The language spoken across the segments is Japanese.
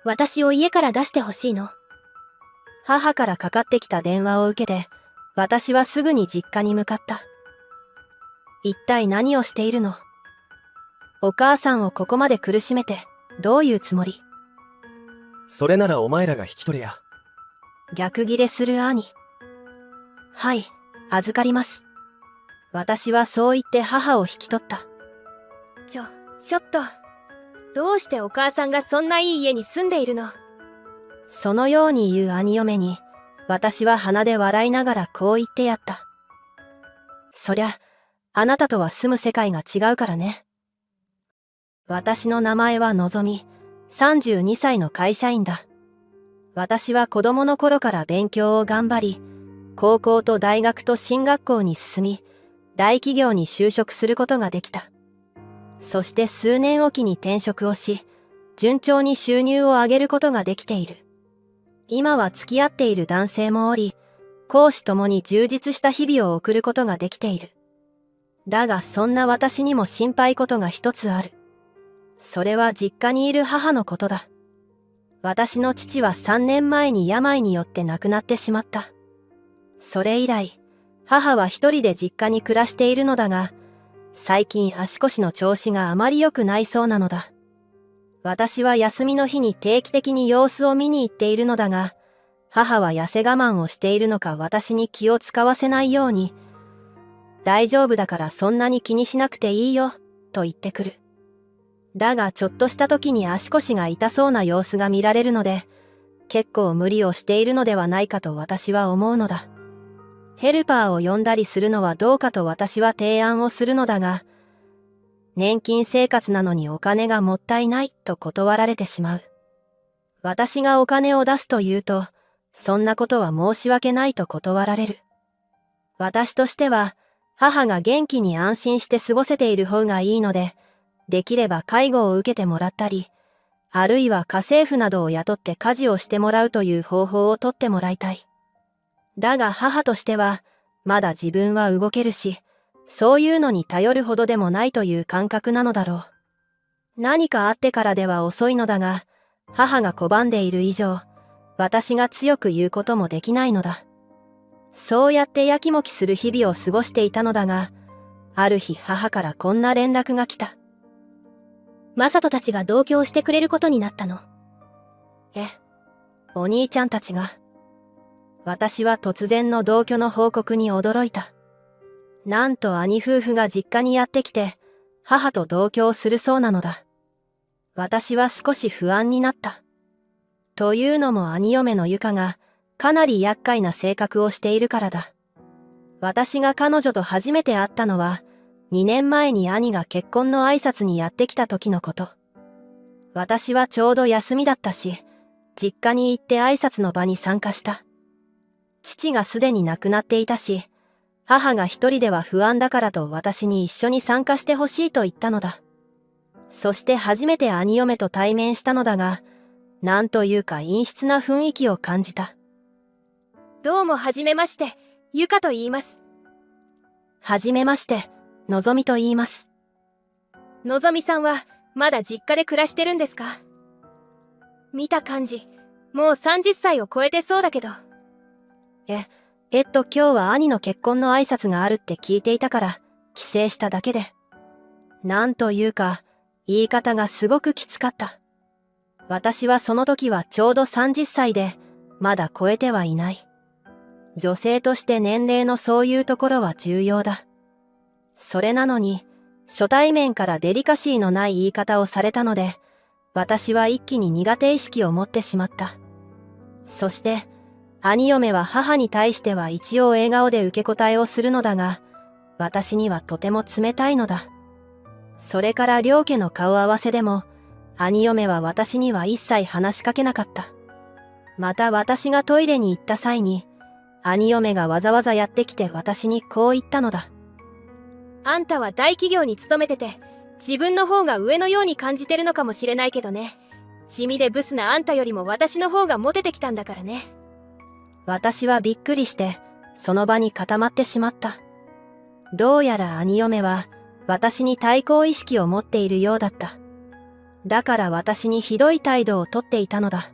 私を家から出してほしいの。母からかかってきた電話を受けて、私はすぐに実家に向かった。一体何をしているの？お母さんをここまで苦しめて、どういうつもり？それならお前らが引き取れや。逆ギレする兄。はい、預かります。私はそう言って母を引き取った。ちょっと。どうしてお母さんがそんないい家に住んでいるの？そのように言う兄嫁に、私は鼻で笑いながらこう言ってやった。そりゃ、あなたとは住む世界が違うからね。私の名前はのぞみ、32歳の会社員だ。私は子供の頃から勉強を頑張り、高校と大学と進学校に進み、大企業に就職することができた。そして数年おきに転職をし、順調に収入を上げることができている。今は付き合っている男性もおり、公私ともに充実した日々を送ることができている。だがそんな私にも心配事が一つある。それは実家にいる母のことだ。私の父は3年前に病によって亡くなってしまった。それ以来、母は一人で実家に暮らしているのだが、最近足腰の調子があまり良くないそうなのだ。私は休みの日に定期的に様子を見に行っているのだが、母は痩せ我慢をしているのか私に気を使わせないように、大丈夫だからそんなに気にしなくていいよ、と言ってくる。だがちょっとした時に足腰が痛そうな様子が見られるので、結構無理をしているのではないかと私は思うのだ。ヘルパーを呼んだりするのはどうかと私は提案をするのだが、年金生活なのにお金がもったいないと断られてしまう。私がお金を出すと言うと、そんなことは申し訳ないと断られる。私としては、母が元気に安心して過ごせている方がいいので、できれば介護を受けてもらったり、あるいは家政婦などを雇って家事をしてもらうという方法をとってもらいたい。だが母としては、まだ自分は動けるし、そういうのに頼るほどでもないという感覚なのだろう。何かあってからでは遅いのだが、母が拒んでいる以上、私が強く言うこともできないのだ。そうやってやきもきする日々を過ごしていたのだが、ある日母からこんな連絡が来た。マサトたちが同居をしてくれることになったの。お兄ちゃんたちが。私は突然の同居の報告に驚いた。なんと兄夫婦が実家にやってきて、母と同居をするそうなのだ。私は少し不安になった。というのも兄嫁のゆかが、かなり厄介な性格をしているからだ。私が彼女と初めて会ったのは、2年前に兄が結婚の挨拶にやってきた時のこと。私はちょうど休みだったし、実家に行って挨拶の場に参加した。父がすでに亡くなっていたし、母が一人では不安だからと私に一緒に参加してほしいと言ったのだ。そして初めて兄嫁と対面したのだが、なんというか陰湿な雰囲気を感じた。どうもはじめまして、ゆかと言います。はじめまして、のぞみと言います。のぞみさんはまだ実家で暮らしてるんですか？見た感じ、もう30歳を超えてそうだけど。今日は兄の結婚の挨拶があるって聞いていたから、帰省しただけで。なんというか、言い方がすごくきつかった。私はその時はちょうど30歳で、まだ超えてはいない。女性として年齢のそういうところは重要だ。それなのに、初対面からデリカシーのない言い方をされたので、私は一気に苦手意識を持ってしまった。そして、兄嫁は母に対しては一応笑顔で受け答えをするのだが、私にはとても冷たいのだ。それから両家の顔合わせでも、兄嫁は私には一切話しかけなかった。また私がトイレに行った際に、兄嫁がわざわざやってきて私にこう言ったのだ。あんたは大企業に勤めてて、自分の方が上のように感じてるのかもしれないけどね。地味でブスなあんたよりも私の方がモテてきたんだからね。私はびっくりして、その場に固まってしまった。どうやら兄嫁は、私に対抗意識を持っているようだった。だから私にひどい態度をとっていたのだ。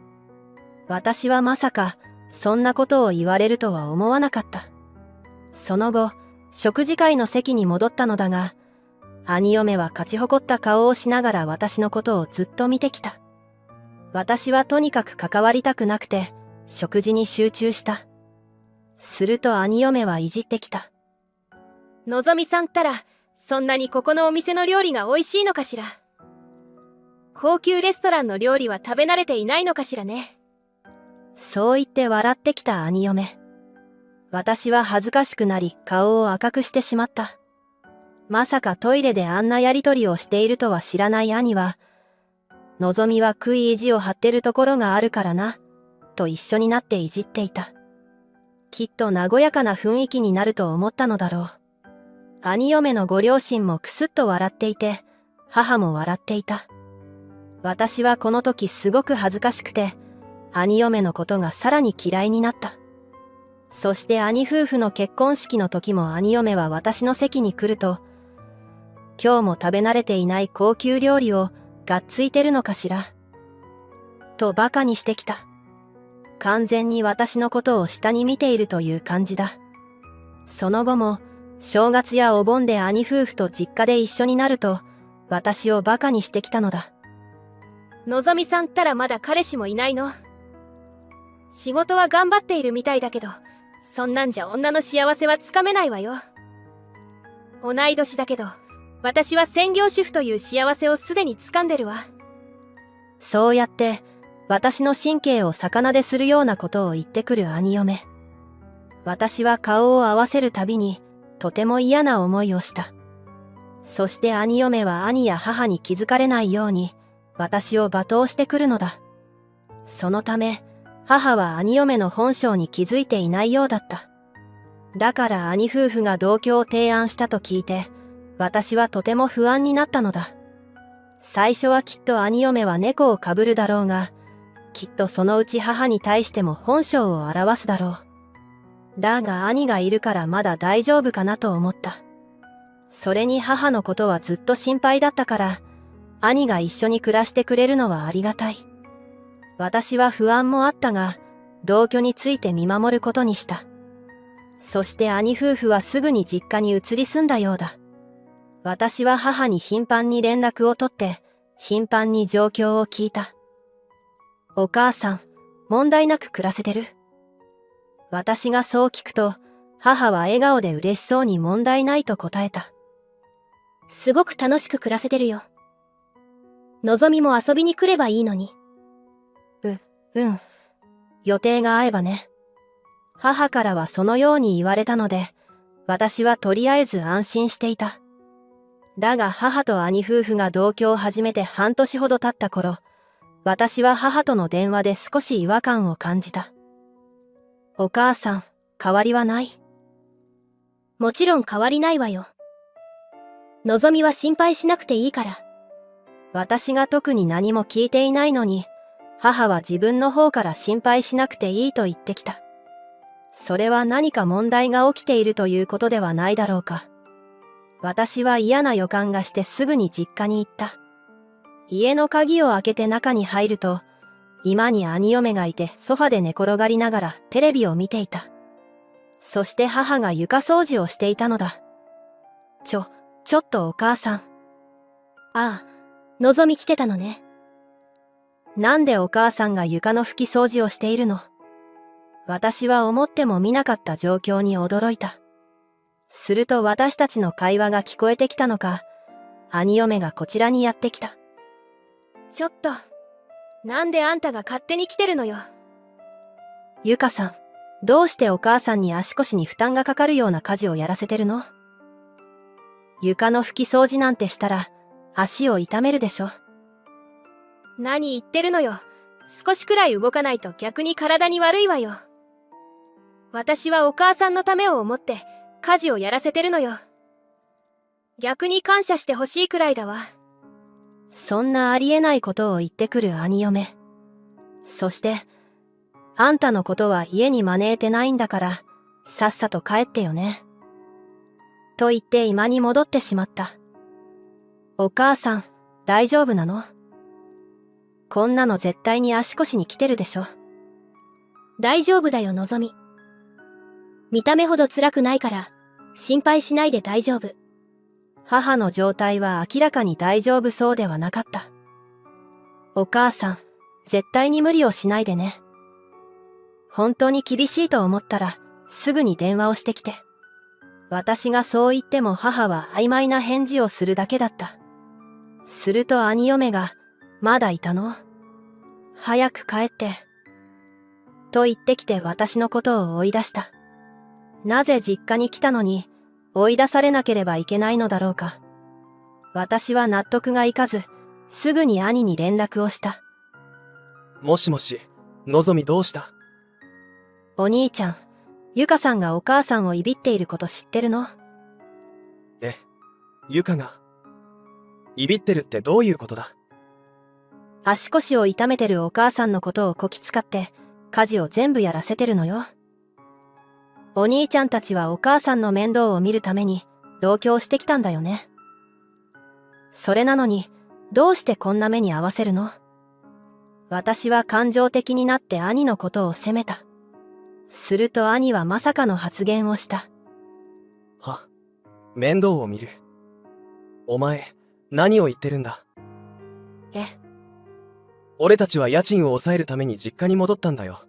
私はまさかそんなことを言われるとは思わなかった。その後、食事会の席に戻ったのだが、兄嫁は勝ち誇った顔をしながら私のことをずっと見てきた。私はとにかく関わりたくなくて、食事に集中した。すると兄嫁はいじってきた。のぞみさんったら、そんなにここのお店の料理が美味しいのかしら。高級レストランの料理は食べ慣れていないのかしらね。そう言って笑ってきた兄嫁。私は恥ずかしくなり顔を赤くしてしまった。まさかトイレであんなやりとりをしているとは知らない兄は、のぞみは食い意地を張ってるところがあるからな、と一緒になっていじっていた。きっと和やかな雰囲気になると思ったのだろう。兄嫁のご両親もくすっと笑っていて、母も笑っていた。私はこの時すごく恥ずかしくて、兄嫁のことがさらに嫌いになった。そして兄夫婦の結婚式の時も兄嫁は私の席に来ると、今日も食べ慣れていない高級料理をがっついてるのかしら、とバカにしてきた。完全に私のことを下に見ているという感じだ。その後も正月やお盆で兄夫婦と実家で一緒になると私をバカにしてきたのだ。のぞみさんったらまだ彼氏もいないの？仕事は頑張っているみたいだけど、そんなんじゃ女の幸せはつかめないわよ。同い年だけど、私は専業主婦という幸せをすでに掴んでるわ。そうやって私の神経を逆なでするようなことを言ってくる兄嫁。私は顔を合わせるたびにとても嫌な思いをした。そして兄嫁は兄や母に気づかれないように私を罵倒してくるのだ。そのため母は兄嫁の本性に気づいていないようだった。だから兄夫婦が同居を提案したと聞いて、私はとても不安になったのだ。最初はきっと兄嫁は猫をかぶるだろうが、きっとそのうち母に対しても本性を表すだろう。だが兄がいるからまだ大丈夫かなと思った。それに母のことはずっと心配だったから、兄が一緒に暮らしてくれるのはありがたい。私は不安もあったが、同居について見守ることにした。そして兄夫婦はすぐに実家に移り住んだようだ。私は母に頻繁に連絡を取って、頻繁に状況を聞いた。お母さん、問題なく暮らせてる？私がそう聞くと、母は笑顔で嬉しそうに問題ないと答えた。すごく楽しく暮らせてるよ。のぞみも遊びに来ればいいのに。うん。予定が合えばね。母からはそのように言われたので、私はとりあえず安心していた。だが母と兄夫婦が同居を始めて半年ほど経った頃、私は母との電話で少し違和感を感じた。お母さん、変わりはない？もちろん変わりないわよ。のぞみは心配しなくていいから。私が特に何も聞いていないのに、母は自分の方から心配しなくていいと言ってきた。それは何か問題が起きているということではないだろうか。私は嫌な予感がしてすぐに実家に行った。家の鍵を開けて中に入ると、居間に兄嫁がいてソファで寝転がりながらテレビを見ていた。そして母が床掃除をしていたのだ。ちょっとお母さん。ああ、のぞみ来てたのね。なんでお母さんが床の拭き掃除をしているの？私は思ってもみなかった状況に驚いた。すると私たちの会話が聞こえてきたのか、兄嫁がこちらにやってきた。ちょっと、なんであんたが勝手に来てるのよ。ゆかさん、どうしてお母さんに足腰に負担がかかるような家事をやらせてるの？床の拭き掃除なんてしたら足を痛めるでしょ。何言ってるのよ。少しくらい動かないと逆に体に悪いわよ。私はお母さんのためを思って家事をやらせてるのよ。逆に感謝してほしいくらいだわ。そんなありえないことを言ってくる兄嫁。そして、あんたのことは家に招いてないんだから、さっさと帰ってよね。と言って居間に戻ってしまった。お母さん、大丈夫なの？こんなの絶対に足腰に来てるでしょ。大丈夫だよ、のぞみ。見た目ほど辛くないから、心配しないで大丈夫。母の状態は明らかに大丈夫そうではなかった。お母さん、絶対に無理をしないでね。本当に厳しいと思ったら、すぐに電話をしてきて。私がそう言っても母は曖昧な返事をするだけだった。すると兄嫁が、まだいたの？早く帰って。と言ってきて私のことを追い出した。なぜ実家に来たのに、追い出されなければいけないのだろうか。私は納得がいかず、すぐに兄に連絡をした。もしもし、のぞみどうした？お兄ちゃん、ゆかさんがお母さんをいびっていること知ってるの？ゆかが。いびってるってどういうことだ？足腰を痛めてるお母さんのことをこき使って、家事を全部やらせてるのよ。お兄ちゃんたちはお母さんの面倒を見るために同居してきたんだよね。それなのに、どうしてこんな目に遭わせるの？私は感情的になって兄のことを責めた。すると兄はまさかの発言をした。面倒を見る。お前、何を言ってるんだ？俺たちは家賃を抑えるために実家に戻ったんだよ。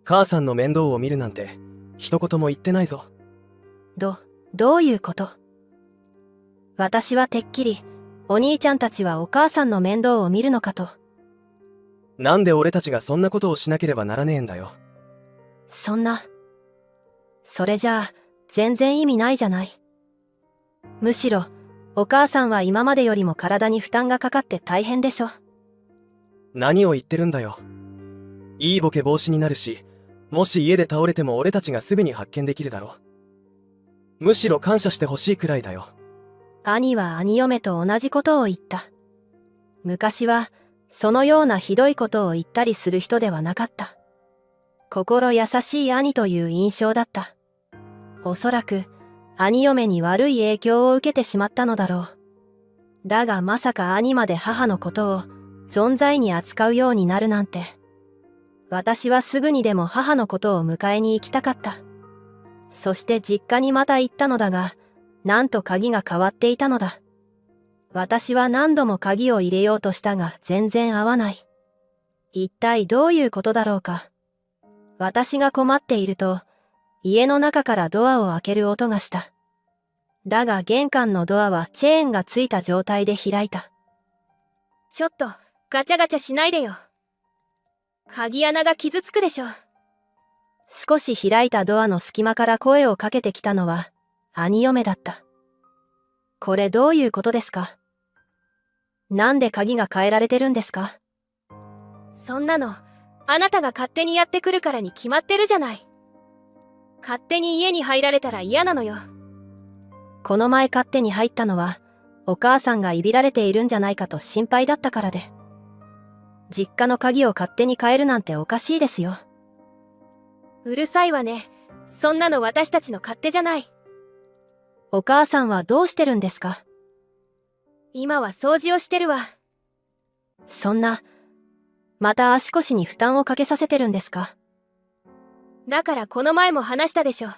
母さんの面倒を見るなんて、一言も言ってないぞ。どういうこと？私はてっきり、お兄ちゃんたちはお母さんの面倒を見るのかと。なんで俺たちがそんなことをしなければならねえんだよ。それじゃあ、全然意味ないじゃない。むしろ、お母さんは今までよりも体に負担がかかって大変でしょ。何を言ってるんだよ。いいボケ防止になるし、もし家で倒れても俺たちがすぐに発見できるだろ。むしろ感謝してほしいくらいだよ。兄は兄嫁と同じことを言った。昔は、そのようなひどいことを言ったりする人ではなかった。心優しい兄という印象だった。おそらく、兄嫁に悪い影響を受けてしまったのだろう。だがまさか兄まで母のことを存在に扱うようになるなんて。私はすぐにでも母のことを迎えに行きたかった。そして実家にまた行ったのだが、なんと鍵が変わっていたのだ。私は何度も鍵を入れようとしたが全然合わない。一体どういうことだろうか。私が困っていると、家の中からドアを開ける音がした。だが玄関のドアはチェーンがついた状態で開いた。ちょっと、ガチャガチャしないでよ。鍵穴が傷つくでしょ。少し開いたドアの隙間から声をかけてきたのは、兄嫁だった。これどういうことですか？なんで鍵が変えられてるんですか？そんなの、あなたが勝手にやってくるからに決まってるじゃない。勝手に家に入られたら嫌なのよ。この前勝手に入ったのは、お母さんがいびられているんじゃないかと心配だったからで。実家の鍵を勝手に変えるなんておかしいですよ。うるさいわね。そんなの私たちの勝手じゃない。お母さんはどうしてるんですか？今は掃除をしてるわ。そんな、また足腰に負担をかけさせてるんですか？だからこの前も話したでしょ。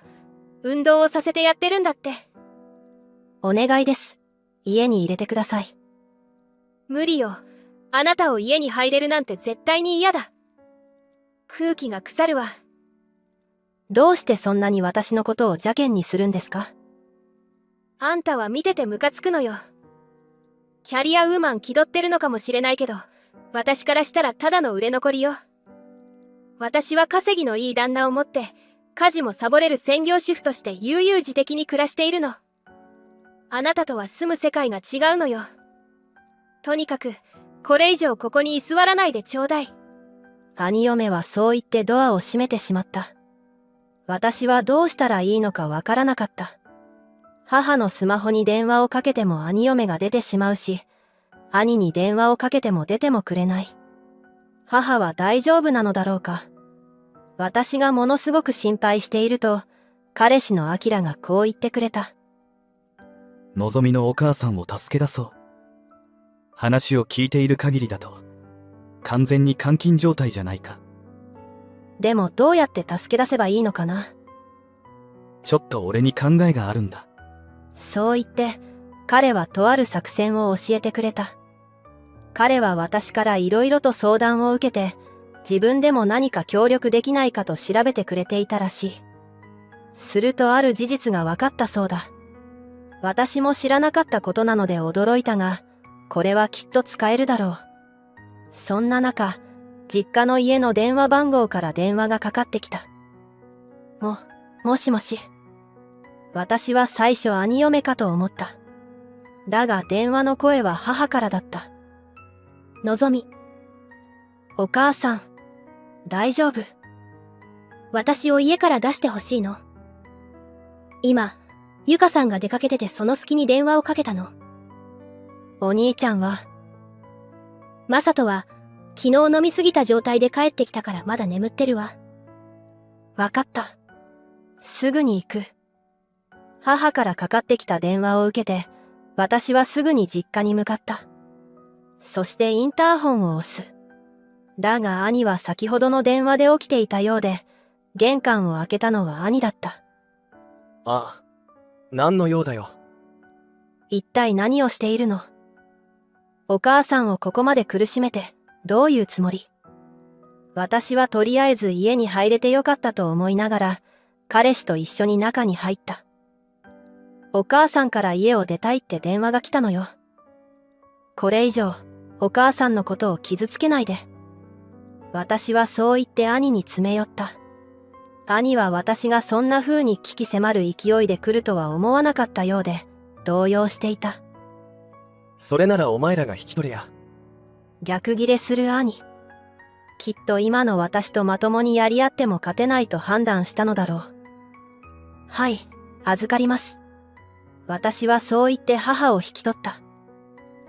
運動をさせてやってるんだって。お願いです。家に入れてください。無理よ。あなたを家に入れるなんて絶対に嫌だ。空気が腐るわ。どうしてそんなに私のことを邪険にするんですか？あんたは見ててムカつくのよ。キャリアウーマン気取ってるのかもしれないけど、私からしたらただの売れ残りよ。私は稼ぎのいい旦那を持って、家事もサボれる専業主婦として悠々自適に暮らしているの。あなたとは住む世界が違うのよ。とにかく、これ以上ここに居座らないでちょうだい。兄嫁はそう言ってドアを閉めてしまった。私はどうしたらいいのかわからなかった。母のスマホに電話をかけても兄嫁が出てしまうし、兄に電話をかけても出てもくれない。母は大丈夫なのだろうか。私がものすごく心配していると、彼氏のアキラがこう言ってくれた。のぞみのお母さんを助け出そう。話を聞いている限りだと、完全に監禁状態じゃないか。でもどうやって助け出せばいいのかな。ちょっと俺に考えがあるんだ。そう言って、彼はとある作戦を教えてくれた。彼は私からいろいろと相談を受けて、自分でも何か協力できないかと調べてくれていたらしい。するとある事実が分かったそうだ。私も知らなかったことなので驚いたが、これはきっと使えるだろう。そんな中、実家の家の電話番号から電話がかかってきた。もしもし。私は最初兄嫁かと思った。だが電話の声は母からだった。のぞみ、お母さん、大丈夫？私を家から出してほしいの。今、ゆかさんが出かけててその隙に電話をかけたの。お兄ちゃんは？マサトは、昨日飲みすぎた状態で帰ってきたからまだ眠ってるわ。わかった。すぐに行く。母からかかってきた電話を受けて、私はすぐに実家に向かった。そしてインターホンを押す。だが兄は先ほどの電話で起きていたようで、玄関を開けたのは兄だった。あ、何の用だよ。一体何をしているの？お母さんをここまで苦しめて、どういうつもり？私はとりあえず家に入れてよかったと思いながら、彼氏と一緒に中に入った。お母さんから家を出たいって電話が来たのよ。これ以上、お母さんのことを傷つけないで。私はそう言って兄に詰め寄った。兄は私がそんな風に危機迫る勢いで来るとは思わなかったようで、動揺していた。それならお前らが引き取れや。逆ギレする兄。きっと今の私とまともにやり合っても勝てないと判断したのだろう。はい、預かります。私はそう言って母を引き取った。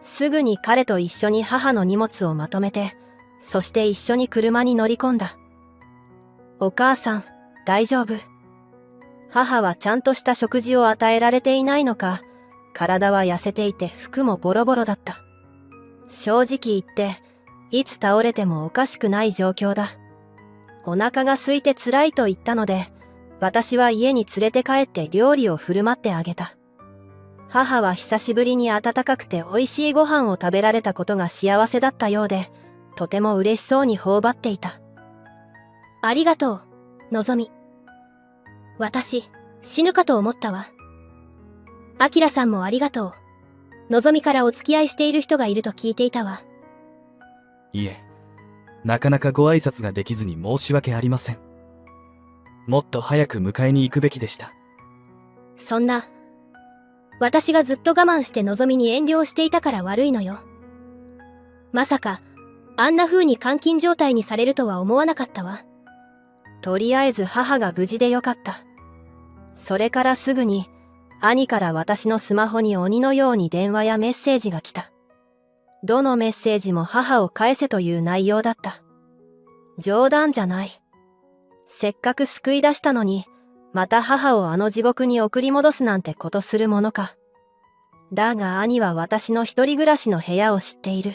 すぐに彼と一緒に母の荷物をまとめて、そして一緒に車に乗り込んだ。お母さん、大丈夫？母はちゃんとした食事を与えられていないのか、体は痩せていて服もボロボロだった。正直言って、いつ倒れてもおかしくない状況だ。お腹が空いて辛いと言ったので、私は家に連れて帰って料理を振る舞ってあげた。母は久しぶりに温かくて美味しいご飯を食べられたことが幸せだったようで、とても嬉しそうに頬張っていた。ありがとう、のぞみ。私、死ぬかと思ったわ。あきらさんもありがとう。のぞみからお付き合いしている人がいると聞いていたわ。いえ、なかなかご挨拶ができずに申し訳ありません。もっと早く迎えに行くべきでした。そんな、私がずっと我慢してのぞみに遠慮をしていたから悪いのよ。まさか、あんな風に監禁状態にされるとは思わなかったわ。とりあえず母が無事でよかった。それからすぐに、兄から私のスマホに鬼のように電話やメッセージが来た。どのメッセージも母を返せという内容だった。冗談じゃない。せっかく救い出したのに、また母をあの地獄に送り戻すなんてことするものか。だが兄は私の一人暮らしの部屋を知っている。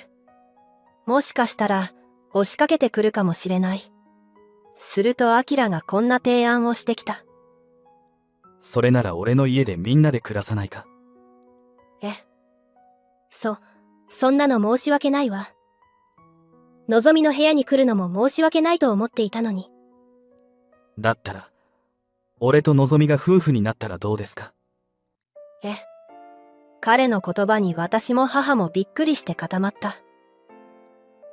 もしかしたら押しかけてくるかもしれない。するとアキラがこんな提案をしてきた。それなら俺の家でみんなで暮らさないか。そんなの申し訳ないわ。のぞみの部屋に来るのも申し訳ないと思っていたのに。だったら、俺とのぞみが夫婦になったらどうですか？彼の言葉に私も母もびっくりして固まった。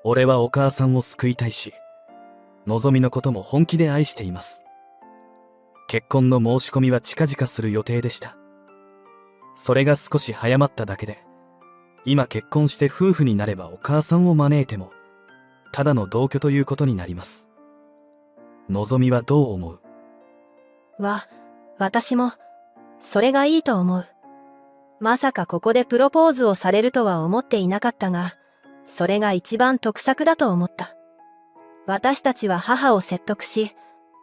俺はお母さんを救いたいし、のぞみのことも本気で愛しています。結婚の申し込みは近々する予定でした。それが少し早まっただけで、今結婚して夫婦になればお母さんを招いても、ただの同居ということになります。のぞみはどう思う？私も、それがいいと思う。まさかここでプロポーズをされるとは思っていなかったが、それが一番得策だと思った。私たちは母を説得し、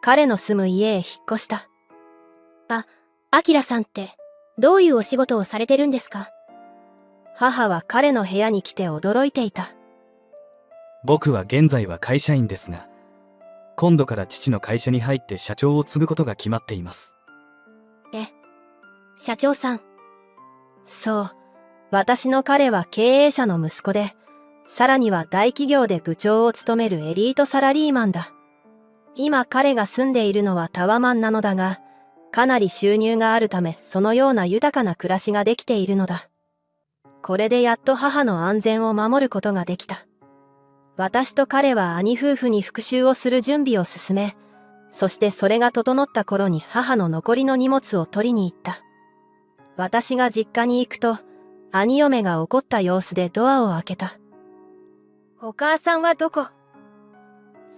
彼の住む家へ引っ越した。あきらさんって、どういうお仕事をされてるんですか？母は彼の部屋に来て驚いていた。僕は現在は会社員ですが、今度から父の会社に入って社長を継ぐことが決まっています。社長さん。そう。私の彼は経営者の息子で、さらには大企業で部長を務めるエリートサラリーマンだ。今彼が住んでいるのはタワマンなのだが、かなり収入があるためそのような豊かな暮らしができているのだ。これでやっと母の安全を守ることができた。私と彼は兄夫婦に復讐をする準備を進め、そしてそれが整った頃に母の残りの荷物を取りに行った。私が実家に行くと、兄嫁が怒った様子でドアを開けた。お母さんはどこ？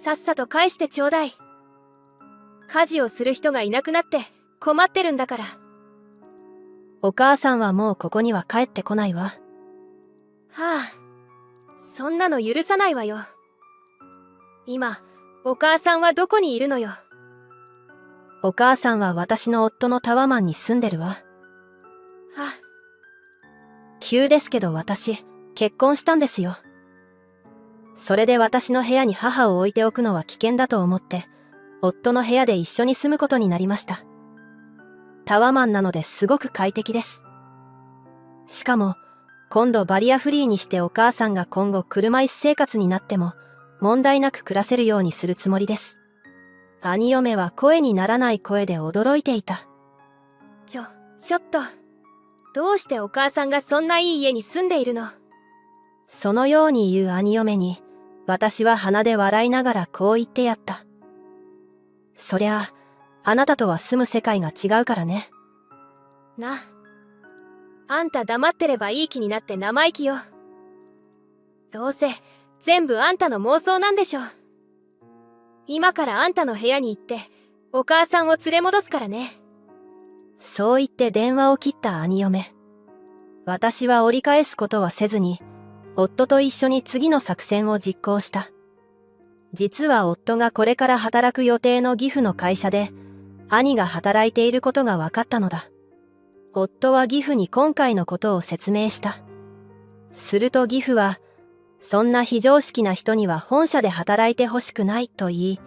さっさと返してちょうだい。家事をする人がいなくなって困ってるんだから。お母さんはもうここには帰ってこないわ。はあ、そんなの許さないわよ。今、お母さんはどこにいるのよ。お母さんは私の夫のタワマンに住んでるわ。は急ですけど私、結婚したんですよ。それで私の部屋に母を置いておくのは危険だと思って、夫の部屋で一緒に住むことになりました。タワマンなのですごく快適です。しかも、今度バリアフリーにしてお母さんが今後車椅子生活になっても、問題なく暮らせるようにするつもりです。兄嫁は声にならない声で驚いていた。ちょっと。どうしてお母さんがそんないい家に住んでいるの？そのように言う兄嫁に、私は鼻で笑いながらこう言ってやった。そりゃ、あなたとは住む世界が違うからね。あんた黙ってればいい気になって生意気よ。どうせ全部あんたの妄想なんでしょ。今からあんたの部屋に行ってお母さんを連れ戻すからね。そう言って電話を切った兄嫁。私は折り返すことはせずに、夫と一緒に次の作戦を実行した。実は夫がこれから働く予定の義父の会社で、兄が働いていることが分かったのだ。夫は義父に今回のことを説明した。すると義父は、そんな非常識な人には本社で働いてほしくないと言い、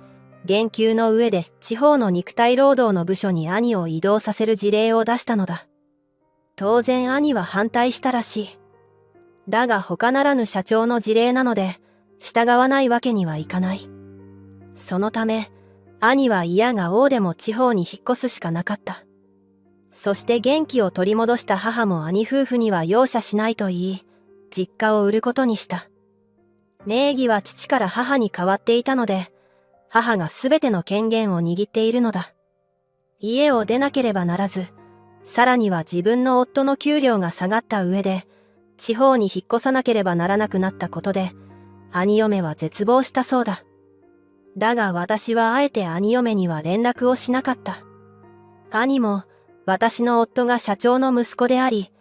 言及の上で地方の肉体労働の部署に兄を異動させる事例を出したのだ。当然兄は反対したらしい。だが他ならぬ社長の事例なので、従わないわけにはいかない。そのため、兄は嫌が応でも地方に引っ越すしかなかった。そして元気を取り戻した母も兄夫婦には容赦しないと言い、実家を売ることにした。名義は父から母に変わっていたので、母がすべての権限を握っているのだ。家を出なければならず、さらには自分の夫の給料が下がった上で、地方に引っ越さなければならなくなったことで、兄嫁は絶望したそうだ。だが私はあえて兄嫁には連絡をしなかった。兄も、私の夫が社長の息子であり、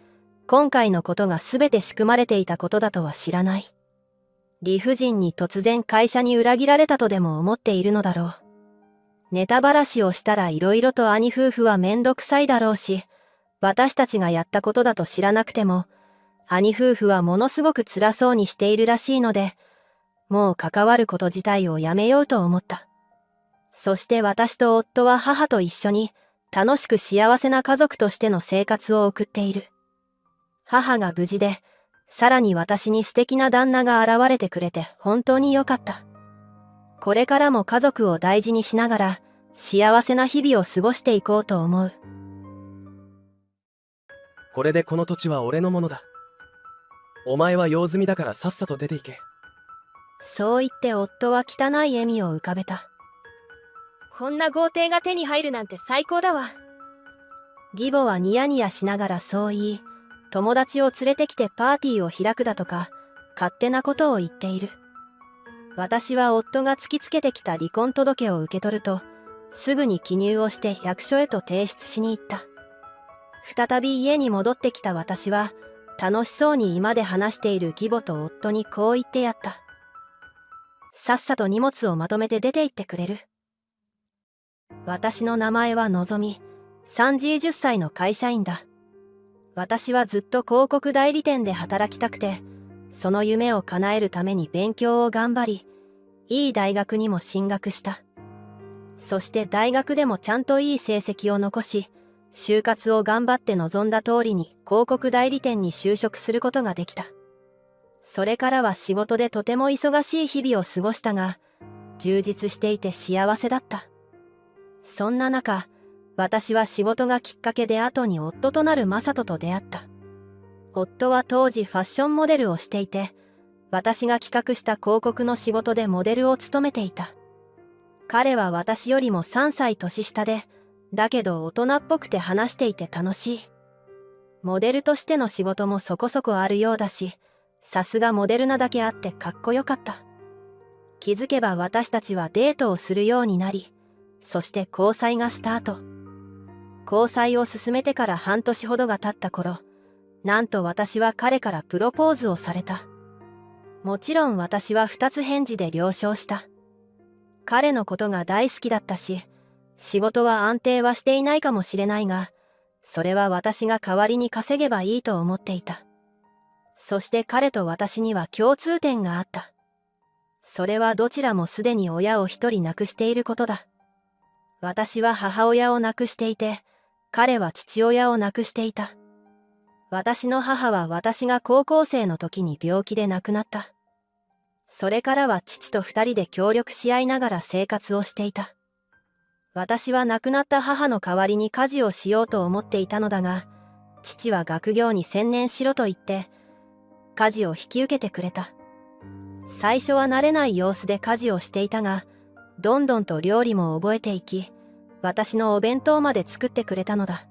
今回のことがすべて仕組まれていたことだとは知らない。理不尽に突然会社に裏切られたとでも思っているのだろう。ネタばらしをしたら色々と兄夫婦はめんどくさいだろうし、私たちがやったことだと知らなくても、兄夫婦はものすごく辛そうにしているらしいので、もう関わること自体をやめようと思った。そして私と夫は母と一緒に楽しく幸せな家族としての生活を送っている。母が無事で、さらに私に素敵な旦那が現れてくれて本当に良かった。これからも家族を大事にしながら幸せな日々を過ごしていこうと思う。これでこの土地は俺のものだ。お前は用済みだからさっさと出て行け。そう言って夫は汚い笑みを浮かべた。こんな豪邸が手に入るなんて最高だわ。義母はニヤニヤしながらそう言い、友達を連れてきてパーティーを開くだとか、勝手なことを言っている。私は夫が突きつけてきた離婚届を受け取ると、すぐに記入をして役所へと提出しに行った。再び家に戻ってきた私は、楽しそうに居間で話している義母と夫にこう言ってやった。さっさと荷物をまとめて出て行ってくれる？私の名前はのぞみ、30歳の会社員だ。私はずっと広告代理店で働きたくて、その夢を叶えるために勉強を頑張り、いい大学にも進学した。そして大学でもちゃんといい成績を残し、就活を頑張って望んだ通りに広告代理店に就職することができた。それからは仕事でとても忙しい日々を過ごしたが、充実していて幸せだった。そんな中、私は仕事がきっかけで後に夫となるマサトと出会った。夫は当時ファッションモデルをしていて、私が企画した広告の仕事でモデルを務めていた。彼は私よりも3歳年下で、だけど大人っぽくて話していて楽しい。モデルとしての仕事もそこそこあるようだし、さすがモデルなだけあってかっこよかった。気づけば私たちはデートをするようになり、そして交際がスタート。交際を進めてから半年ほどが経った頃、なんと私は彼からプロポーズをされた。もちろん私は2つ返事で了承した。彼のことが大好きだったし、仕事は安定はしていないかもしれないが、それは私が代わりに稼げばいいと思っていた。そして彼と私には共通点があった。それはどちらもすでに親を一人亡くしていることだ。私は母親を亡くしていて、彼は父親を亡くしていた。私の母は私が高校生の時に病気で亡くなった。それからは父と2人で協力し合いながら生活をしていた。私は亡くなった母の代わりに家事をしようと思っていたのだが、父は学業に専念しろと言って、家事を引き受けてくれた。最初は慣れない様子で家事をしていたが、どんどんと料理も覚えていき、私のお弁当まで作ってくれたのだ。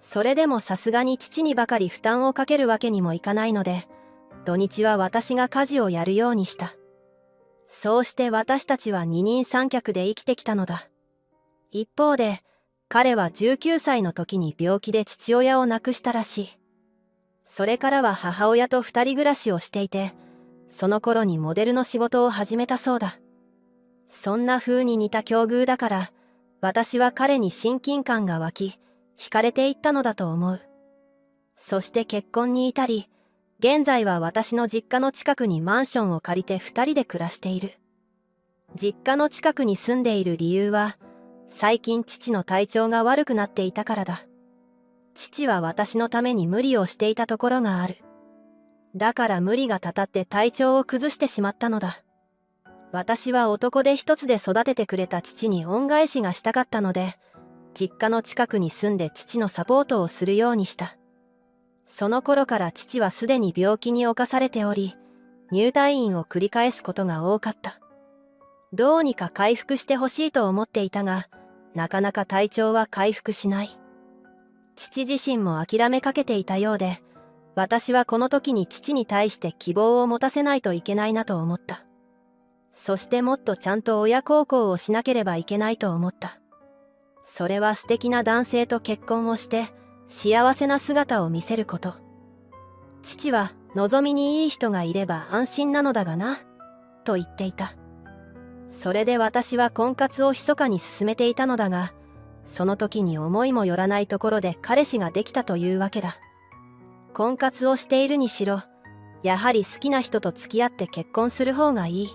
それでもさすがに父にばかり負担をかけるわけにもいかないので、土日は私が家事をやるようにした。そうして私たちは二人三脚で生きてきたのだ。一方で、彼は19歳の時に病気で父親を亡くしたらしい。それからは母親と2人暮らしをしていて、その頃にモデルの仕事を始めたそうだ。そんな風に似た境遇だから、私は彼に親近感が湧き、惹かれていったのだと思う。そして結婚に至り、現在は私の実家の近くにマンションを借りて2人で暮らしている。実家の近くに住んでいる理由は、最近父の体調が悪くなっていたからだ。父は私のために無理をしていたところがある。だから無理がたたって体調を崩してしまったのだ。私は男手一つで育ててくれた父に恩返しがしたかったので、実家の近くに住んで父のサポートをするようにした。その頃から父はすでに病気に侵されており、入退院を繰り返すことが多かった。どうにか回復してほしいと思っていたが、なかなか体調は回復しない。父自身も諦めかけていたようで、私はこの時に父に対して希望を持たせないといけないなと思った。そしてもっとちゃんと親孝行をしなければいけないと思った。それは素敵な男性と結婚をして幸せな姿を見せること。父は望みにいい人がいれば安心なのだがな、と言っていた。それで私は婚活を密かに進めていたのだが、その時に思いもよらないところで彼氏ができたというわけだ。婚活をしているにしろ、やはり好きな人と付き合って結婚する方がいい。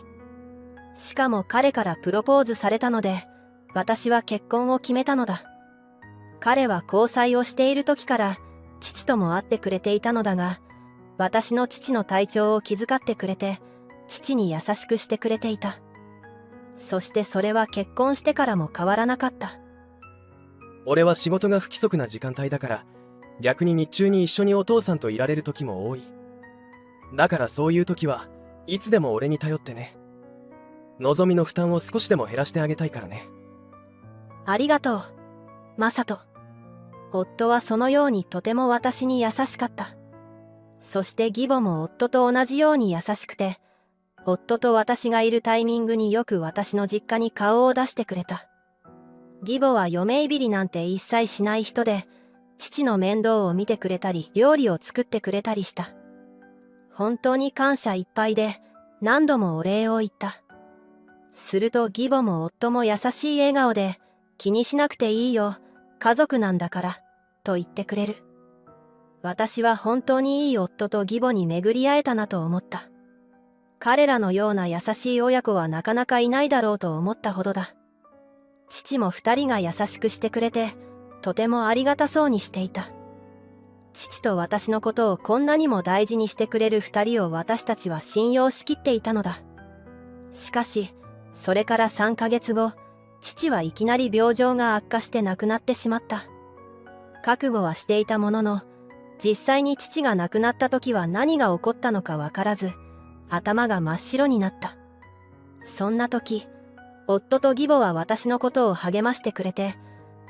しかも彼からプロポーズされたので、私は結婚を決めたのだ。彼は交際をしている時から父とも会ってくれていたのだが、私の父の体調を気遣ってくれて、父に優しくしてくれていた。そしてそれは結婚してからも変わらなかった。俺は仕事が不規則な時間帯だから、逆に日中に一緒にお父さんといられる時も多い。だからそういう時はいつでも俺に頼ってね。のぞみの負担を少しでも減らしてあげたいからね。ありがとう、マサト。夫はそのようにとても私に優しかった。そして義母も夫と同じように優しくて、夫と私がいるタイミングによく私の実家に顔を出してくれた。義母は嫁いびりなんて一切しない人で、父の面倒を見てくれたり料理を作ってくれたりした。本当に感謝いっぱいで何度もお礼を言った。すると義母も夫も優しい笑顔で、気にしなくていいよ、家族なんだから、と言ってくれる。私は本当にいい夫と義母に巡り会えたなと思った。彼らのような優しい親子はなかなかいないだろうと思ったほどだ。父も2人が優しくしてくれて、とてもありがたそうにしていた。父と私のことをこんなにも大事にしてくれる2人を私たちは信用しきっていたのだ。しかし、それから3ヶ月後、父はいきなり病状が悪化して亡くなってしまった。覚悟はしていたものの、実際に父が亡くなった時は何が起こったのかわからず、頭が真っ白になった。そんな時、夫と義母は私のことを励ましてくれて、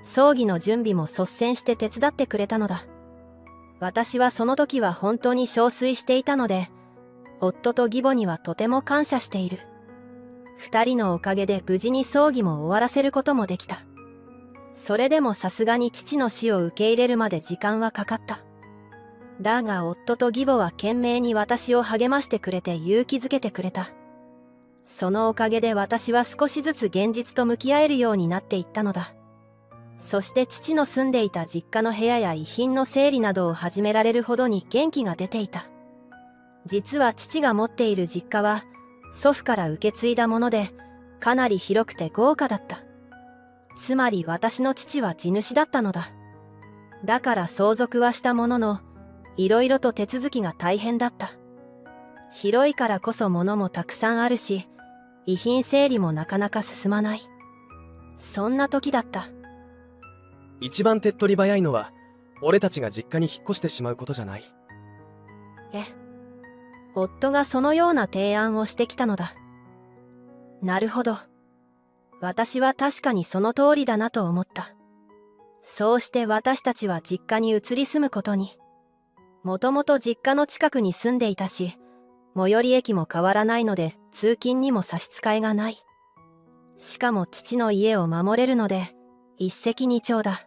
葬儀の準備も率先して手伝ってくれたのだ。私はその時は本当に憔悴していたので、夫と義母にはとても感謝している。2人のおかげで無事に葬儀も終わらせることもできた。それでもさすがに父の死を受け入れるまで時間はかかった。だが夫と義母は懸命に私を励ましてくれて勇気づけてくれた。そのおかげで私は少しずつ現実と向き合えるようになっていったのだ。そして父の住んでいた実家の部屋や遺品の整理などを始められるほどに元気が出ていた。実は父が持っている実家は祖父から受け継いだもので、かなり広くて豪華だった。つまり私の父は地主だったのだ。だから相続はしたものの、いろいろと手続きが大変だった。広いからこそ物もたくさんあるし、遺品整理もなかなか進まない。そんな時だった。一番手っ取り早いのは、俺たちが実家に引っ越してしまうことじゃない。夫がそのような提案をしてきたのだ。なるほど。私は確かにその通りだなと思った。そうして私たちは実家に移り住むことに。もともと実家の近くに住んでいたし、最寄り駅も変わらないので通勤にも差し支えがない。しかも父の家を守れるので一石二鳥だ。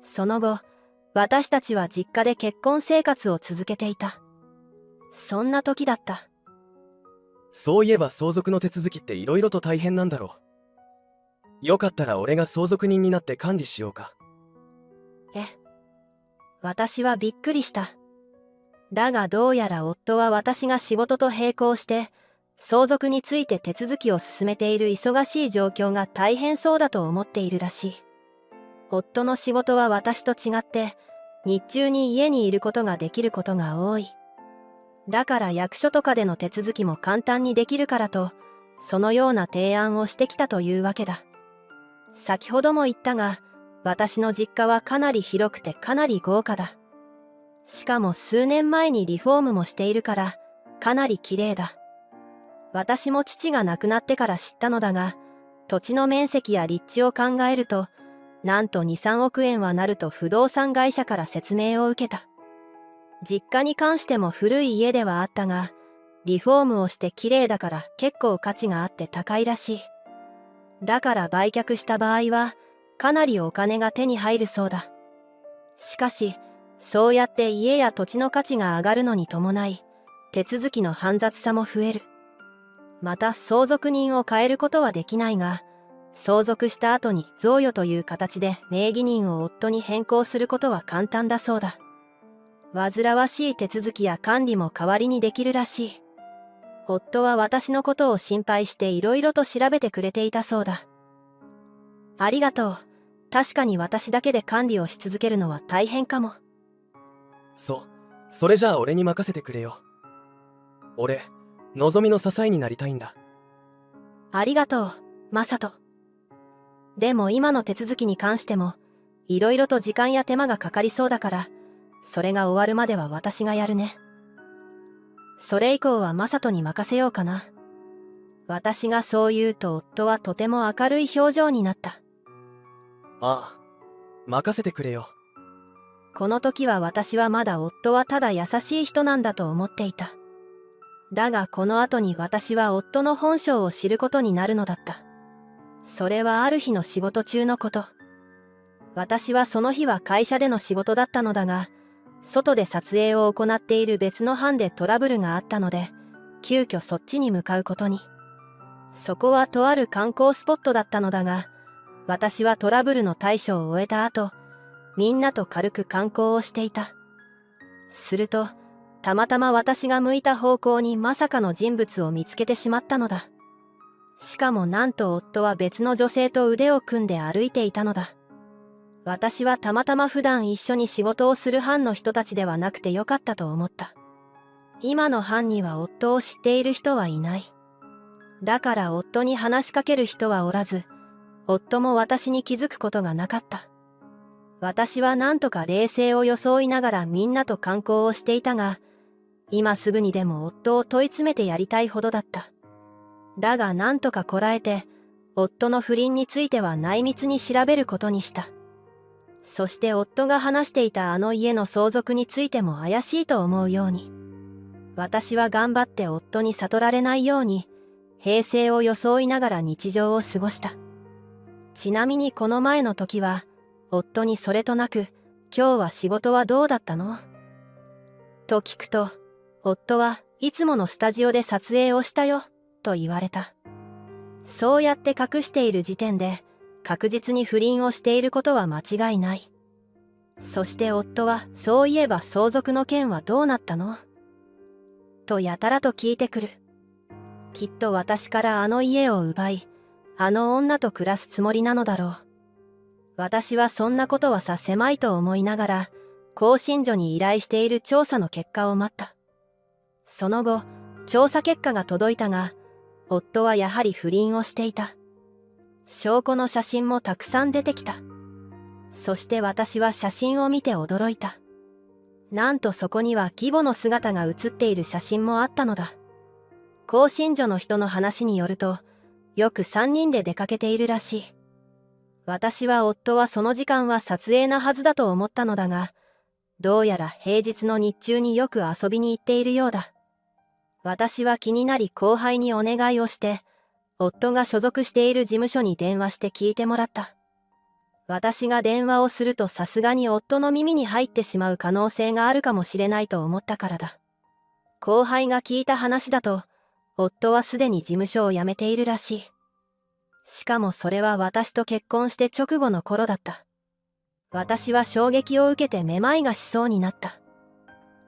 その後、私たちは実家で結婚生活を続けていた。そんな時だった。そういえば相続の手続きっていろいろと大変なんだろう。よかったら俺が相続人になって管理しようか。私はびっくりした。だがどうやら夫は私が仕事と並行して相続について手続きを進めている忙しい状況が大変そうだと思っているらしい。夫の仕事は私と違って日中に家にいることができることが多い。だから役所とかでの手続きも簡単にできるからと、そのような提案をしてきたというわけだ。先ほども言ったが、私の実家はかなり広くてかなり豪華だ。しかも数年前にリフォームもしているから、かなり綺麗だ。私も父が亡くなってから知ったのだが、土地の面積や立地を考えると、なんと2、3億円はなると不動産会社から説明を受けた。実家に関しても古い家ではあったが、リフォームをして綺麗だから結構価値があって高いらしい。だから売却した場合は、かなりお金が手に入るそうだ。しかし、そうやって家や土地の価値が上がるのに伴い、手続きの煩雑さも増える。また相続人を変えることはできないが、相続した後に贈与という形で名義人を夫に変更することは簡単だそうだ。煩わしい手続きや管理も代わりにできるらしい。夫は私のことを心配していろいろと調べてくれていたそうだ。ありがとう。確かに私だけで管理をし続けるのは大変かも。それじゃあ俺に任せてくれよ。俺、のぞみの支えになりたいんだ。ありがとう、マサト。でも今の手続きに関しても、いろいろと時間や手間がかかりそうだから、それが終わるまでは私がやるね。それ以降はマサトに任せようかな。私がそう言うと夫はとても明るい表情になった。ああ、任せてくれよ。この時は私はまだ夫はただ優しい人なんだと思っていた。だがこの後に私は夫の本性を知ることになるのだった。それはある日の仕事中のこと。私はその日は会社での仕事だったのだが、外で撮影を行っている別の班でトラブルがあったので、急遽そっちに向かうことに。そこはとある観光スポットだったのだが、私はトラブルの対処を終えた後、みんなと軽く観光をしていた。すると、たまたま私が向いた方向にまさかの人物を見つけてしまったのだ。しかもなんと夫は別の女性と腕を組んで歩いていたのだ。私はたまたま普段一緒に仕事をする班の人たちではなくてよかったと思った。今の班には夫を知っている人はいない。だから夫に話しかける人はおらず、夫も私に気づくことがなかった。私はなんとか冷静を装いながらみんなと観光をしていたが、今すぐにでも夫を問い詰めてやりたいほどだった。だがなんとかこらえて、夫の不倫については内密に調べることにした。そして夫が話していたあの家の相続についても怪しいと思うように。私は頑張って夫に悟られないように、平静を装いながら日常を過ごした。ちなみにこの前の時は、夫にそれとなく、今日は仕事はどうだったの？と聞くと、夫はいつものスタジオで撮影をしたよ、と言われた。そうやって隠している時点で、確実に不倫をしていることは間違いない。そして夫は、そういえば相続の件はどうなったの？とやたらと聞いてくる。きっと私からあの家を奪い、あの女と暮らすつもりなのだろう。私はそんなことはさ狭いと思いながら、興信所に依頼している調査の結果を待った。その後、調査結果が届いたが、夫はやはり不倫をしていた。証拠の写真もたくさん出てきた。そして私は写真を見て驚いた。なんとそこには義母の姿が写っている写真もあったのだ。興信所の人の話によると、よく3人で出かけているらしい。私は夫はその時間は撮影なはずだと思ったのだが、どうやら平日の日中によく遊びに行っているようだ。私は気になり後輩にお願いをして、夫が所属している事務所に電話して聞いてもらった。私が電話をするとさすがに夫の耳に入ってしまう可能性があるかもしれないと思ったからだ。後輩が聞いた話だと、夫はすでに事務所を辞めているらしい。しかもそれは私と結婚して直後の頃だった。私は衝撃を受けてめまいがしそうになった。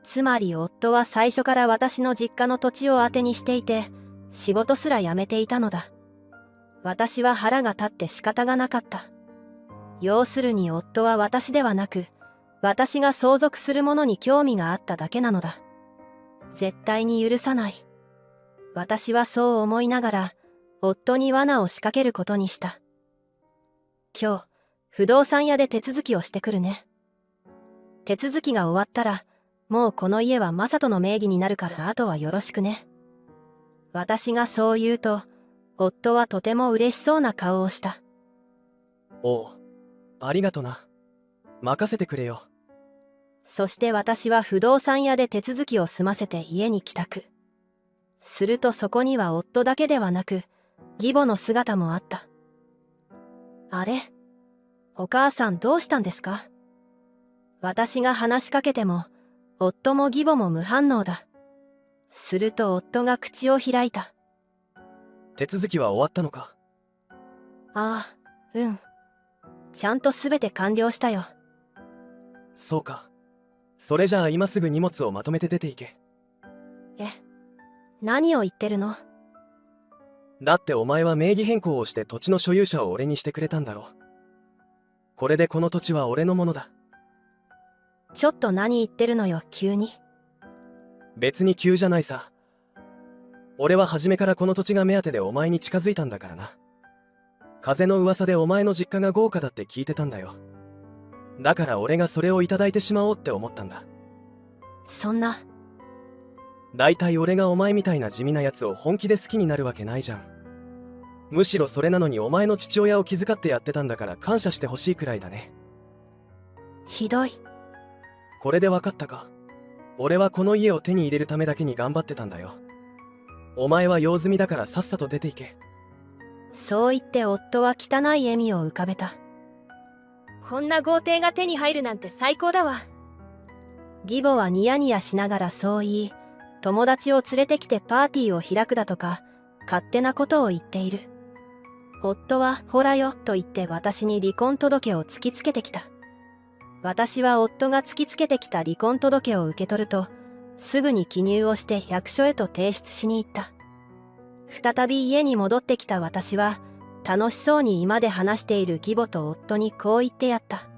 つまり夫は最初から私の実家の土地を当てにしていて、仕事すら辞めていたのだ。私は腹が立って仕方がなかった。要するに夫は私ではなく、私が相続するものに興味があっただけなのだ。絶対に許さない。私はそう思いながら、夫に罠を仕掛けることにした。今日、不動産屋で手続きをしてくるね。手続きが終わったら、もうこの家はマサトの名義になるからあとはよろしくね。私がそう言うと、夫はとても嬉しそうな顔をした。おう、ありがとな。任せてくれよ。そして私は不動産屋で手続きを済ませて家に帰宅。するとそこには夫だけではなく、義母の姿もあった。あれ？お母さんどうしたんですか？私が話しかけても、夫も義母も無反応だ。すると夫が口を開いた。手続きは終わったのか？ああ、うん。ちゃんとすべて完了したよ。そうか。それじゃあ今すぐ荷物をまとめて出ていけ。え、何を言ってるの？だってお前は名義変更をして土地の所有者を俺にしてくれたんだろ。これでこの土地は俺のものだ。ちょっと何言ってるのよ、急に。別に急じゃないさ。俺は初めからこの土地が目当てでお前に近づいたんだからな。風の噂でお前の実家が豪華だって聞いてたんだよ。だから俺がそれをいただいてしまおうって思ったんだ。そんな。だいたい俺がお前みたいな地味なやつを本気で好きになるわけないじゃん。むしろそれなのにお前の父親を気遣ってやってたんだから感謝してほしいくらいだね。ひどい。これでわかったか？俺はこの家を手に入れるためだけに頑張ってたんだよ。お前は用済みだからさっさと出ていけ。そう言って夫は汚い笑みを浮かべた。こんな豪邸が手に入るなんて最高だわ。義母はニヤニヤしながらそう言い、友達を連れてきてパーティーを開くだとか、勝手なことを言っている。夫は、ほらよ、と言って私に離婚届を突きつけてきた。私は夫が突きつけてきた離婚届を受け取ると、すぐに記入をして役所へと提出しに行った。再び家に戻ってきた私は、楽しそうに居間で話している義母と夫にこう言ってやった。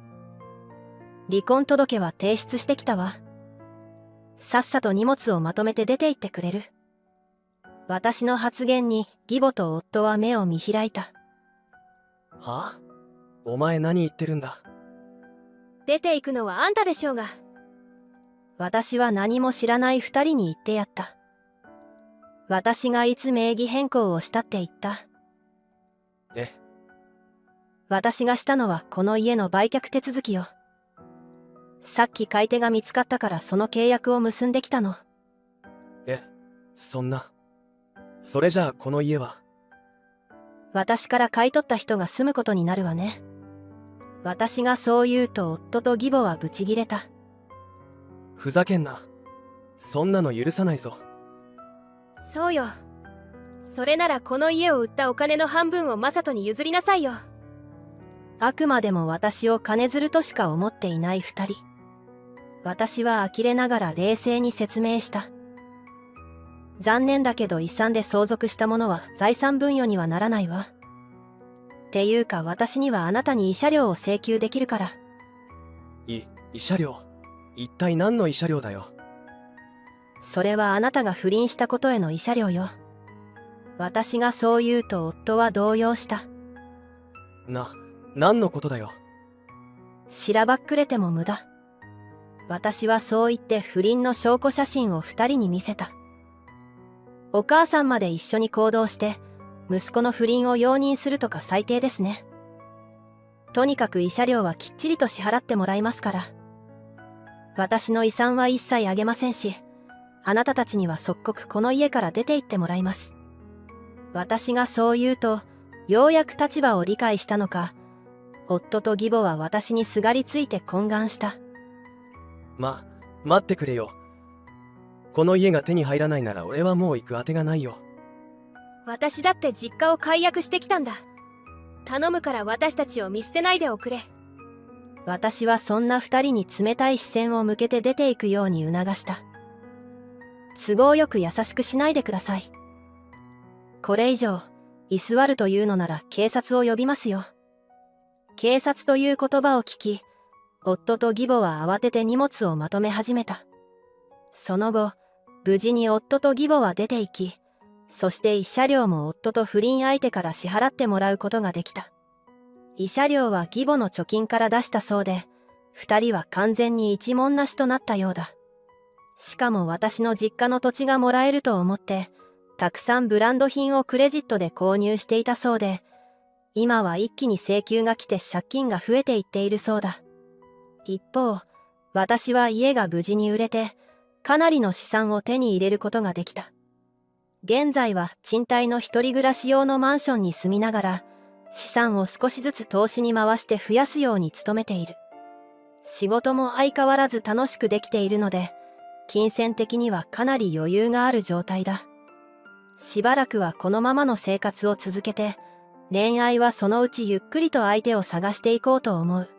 離婚届は提出してきたわ。さっさと荷物をまとめて出て行ってくれる？私の発言に義母と夫は目を見開いた。はあ？お前何言ってるんだ？出て行くのはあんたでしょうが。私は何も知らない二人に言ってやった。私がいつ名義変更をしたって言った？え？私がしたのはこの家の売却手続きよ。さっき買い手が見つかったからその契約を結んできたの。え、そんな。それじゃあこの家は？私から買い取った人が住むことになるわね。私がそう言うと夫と義母はブチギレた。ふざけんな。そんなの許さないぞ。そうよ。それならこの家を売ったお金の半分をマサトに譲りなさいよ。あくまでも私を金づるとしか思っていない二人。私は呆れながら冷静に説明した。残念だけど遺産で相続したものは財産分与にはならないわ。っていうか私にはあなたに慰謝料を請求できるから。慰謝料？一体何の慰謝料だよ。それはあなたが不倫したことへの慰謝料よ。私がそう言うと夫は動揺した。何のことだよ。しらばっくれても無駄。私はそう言って不倫の証拠写真を二人に見せた。お母さんまで一緒に行動して息子の不倫を容認するとか最低ですね。とにかく慰謝料はきっちりと支払ってもらいますから。私の遺産は一切あげませんし、あなたたちには即刻この家から出て行ってもらいます。私がそう言うとようやく立場を理解したのか、夫と義母は私にすがりついて懇願した。待ってくれよ。この家が手に入らないなら俺はもう行くあてがないよ。私だって実家を解約してきたんだ。頼むから私たちを見捨てないでおくれ。私はそんな二人に冷たい視線を向けて出ていくように促した。都合よく優しくしないでください。これ以上居座るというのなら警察を呼びますよ。警察という言葉を聞き、夫と義母は慌てて荷物をまとめ始めた。その後、無事に夫と義母は出て行き、そして慰謝料も夫と不倫相手から支払ってもらうことができた。慰謝料は義母の貯金から出したそうで、二人は完全に一文無しとなったようだ。しかも私の実家の土地がもらえると思って、たくさんブランド品をクレジットで購入していたそうで、今は一気に請求が来て借金が増えていっているそうだ。一方、私は家が無事に売れて、かなりの資産を手に入れることができた。現在は賃貸の一人暮らし用のマンションに住みながら、資産を少しずつ投資に回して増やすように努めている。仕事も相変わらず楽しくできているので、金銭的にはかなり余裕がある状態だ。しばらくはこのままの生活を続けて、恋愛はそのうちゆっくりと相手を探していこうと思う。